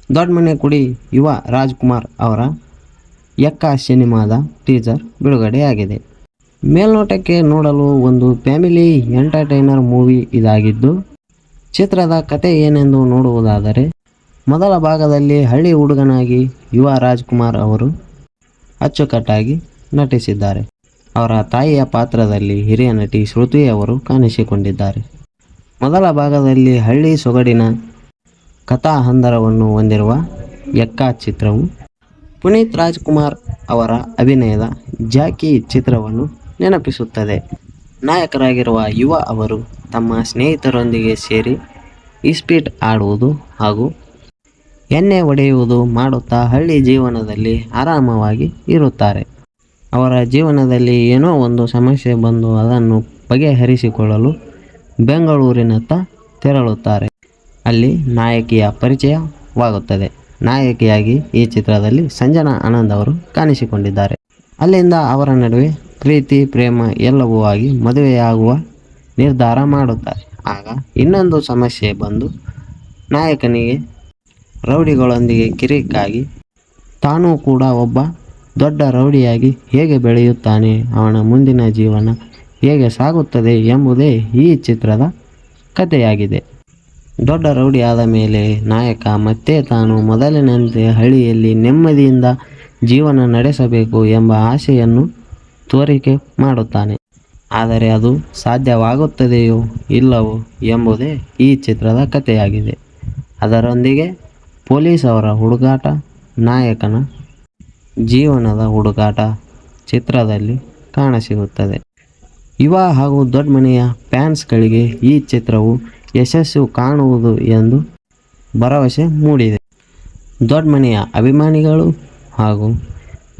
ದೊಡ್ಡ ಮನೆ ಕುಡಿ ಯುವ ರಾಜ್ಕುಮಾರ್ ಅವರ ಯಕ್ಕ ಸಿನಿಮಾದ ಟೀಸರ್ ಬಿಡುಗಡೆಯಾಗಿದೆ. ಮೇಲ್ನೋಟಕ್ಕೆ ನೋಡಲು ಒಂದು ಫ್ಯಾಮಿಲಿ ಎಂಟರ್ಟೈನರ್ ಮೂವಿ ಇದಾಗಿದ್ದು, ಚಿತ್ರದ ಕತೆ ಏನೆಂದು ನೋಡುವುದಾದರೆ, ಮೊದಲ ಭಾಗದಲ್ಲಿ ಹಳ್ಳಿ ಹುಡುಗನಾಗಿ ಯುವ ರಾಜ್ಕುಮಾರ್ ಅವರು ಅಚ್ಚುಕಟ್ಟಾಗಿ ನಟಿಸಿದ್ದಾರೆ. ಅವರ ತಾಯಿಯ ಪಾತ್ರದಲ್ಲಿ ಹಿರಿಯ ನಟಿ ಶ್ರುತಿ ಅವರು ಕಾಣಿಸಿಕೊಂಡಿದ್ದಾರೆ. ಮೊದಲ ಭಾಗದಲ್ಲಿ ಹಳ್ಳಿ ಸೊಗಡಿನ ಕಥಾಹಂದರವನ್ನು ಹೊಂದಿರುವ ಯಕ್ಕ ಚಿತ್ರವು ಪುನೀತ್ ರಾಜ್ಕುಮಾರ್ ಅವರ ಅಭಿನಯದ ಜಾಕಿ ಚಿತ್ರವನ್ನು ನೆನಪಿಸುತ್ತದೆ. ನಾಯಕರಾಗಿರುವ ಯುವ ಅವರು ತಮ್ಮ ಸ್ನೇಹಿತರೊಂದಿಗೆ ಸೇರಿ ಇಸ್ಪೀಟ್ ಆಡುವುದು ಹಾಗೂ ಎಣ್ಣೆ ಹೊಡೆಯುವುದು ಮಾಡುತ್ತಾ ಹಳ್ಳಿ ಜೀವನದಲ್ಲಿ ಆರಾಮವಾಗಿ ಇರುತ್ತಾರೆ. ಅವರ ಜೀವನದಲ್ಲಿ ಏನೋ ಒಂದು ಸಮಸ್ಯೆ ಬಂದು ಅದನ್ನು ಬಗೆಹರಿಸಿಕೊಳ್ಳಲು ಬೆಂಗಳೂರಿನತ್ತ ತೆರಳುತ್ತಾರೆ. ಅಲ್ಲಿ ನಾಯಕಿಯ ಪರಿಚಯವಾಗುತ್ತದೆ. ನಾಯಕಿಯಾಗಿ ಈ ಚಿತ್ರದಲ್ಲಿ ಸಂಜನಾ ಆನಂದ್ ಅವರು ಕಾಣಿಸಿಕೊಂಡಿದ್ದಾರೆ. ಅಲ್ಲಿಂದ ಅವರ ನಡುವೆ ಪ್ರೀತಿ ಪ್ರೇಮ ಎಲ್ಲವೂ ಆಗಿ ಮದುವೆಯಾಗುವ ನಿರ್ಧಾರ ಮಾಡುತ್ತಾರೆ. ಆಗ ಇನ್ನೊಂದು ಸಮಸ್ಯೆ ಬಂದು ನಾಯಕನಿಗೆ ರೌಡಿಗಳೊಂದಿಗೆ ಕಿರಿಕಾಗಿ ತಾನೂ ಕೂಡ ಒಬ್ಬ ದೊಡ್ಡ ರೌಡಿಯಾಗಿ ಹೇಗೆ ಬೆಳೆಯುತ್ತಾನೆ, ಅವನ ಮುಂದಿನ ಜೀವನ ಹೇಗೆ ಸಾಗುತ್ತದೆ ಎಂಬುದೇ ಈ ಚಿತ್ರದ ಕಥೆಯಾಗಿದೆ. ದೊಡ್ಡ ರೌಡಿ ಆದ ಮೇಲೆ ನಾಯಕ ಮತ್ತೆ ತಾನು ಮೊದಲಿನಂತೆ ಹಳ್ಳಿಯಲ್ಲಿ ನೆಮ್ಮದಿಯಿಂದ ಜೀವನ ನಡೆಸಬೇಕು ಎಂಬ ಆಸೆಯನ್ನು ತೋರಿಕೆ ಮಾಡುತ್ತಾನೆ. ಆದರೆ ಅದು ಸಾಧ್ಯವಾಗುತ್ತದೆಯೋ ಇಲ್ಲವೋ ಎಂಬುದೇ ಈ ಚಿತ್ರದ ಕಥೆಯಾಗಿದೆ. ಅದರೊಂದಿಗೆ ಪೊಲೀಸ್ ಅವರ ಹುಡುಕಾಟ, ನಾಯಕನ ಜೀವನದ ಹುಡುಕಾಟ ಚಿತ್ರದಲ್ಲಿ ಕಾಣಸಿಗುತ್ತದೆ. ಯುವ ಹಾಗೂ ದೊಡ್ಡ ಮನೆಯ ಫ್ಯಾನ್ಸ್ಗಳಿಗೆ ಈ ಚಿತ್ರವು ಯಶಸ್ಸು ಕಾಣುವುದು ಎಂದು ಭರವಸೆ ಮೂಡಿದೆ. ದೊಡ್ಡ ಮನೆಯ ಅಭಿಮಾನಿಗಳು ಹಾಗೂ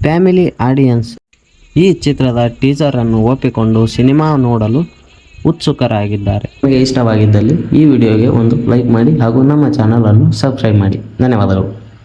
ಫ್ಯಾಮಿಲಿ ಆಡಿಯನ್ಸ್ ಈ ಚಿತ್ರದ ಟೀಸರನ್ನು ಒಪ್ಪಿಕೊಂಡು ಸಿನಿಮಾ ನೋಡಲು ಉತ್ಸುಕರಾಗಿದ್ದಾರೆ. ನಿಮಗೆ ಇಷ್ಟವಾಗಿದ್ದಲ್ಲಿ ಈ ವಿಡಿಯೋಗೆ ಒಂದು ಲೈಕ್ ಮಾಡಿ ಹಾಗೂ ನಮ್ಮ ಚಾನಲನ್ನು ಸಬ್ಸ್ಕ್ರೈಬ್ ಮಾಡಿ. ಧನ್ಯವಾದಗಳು.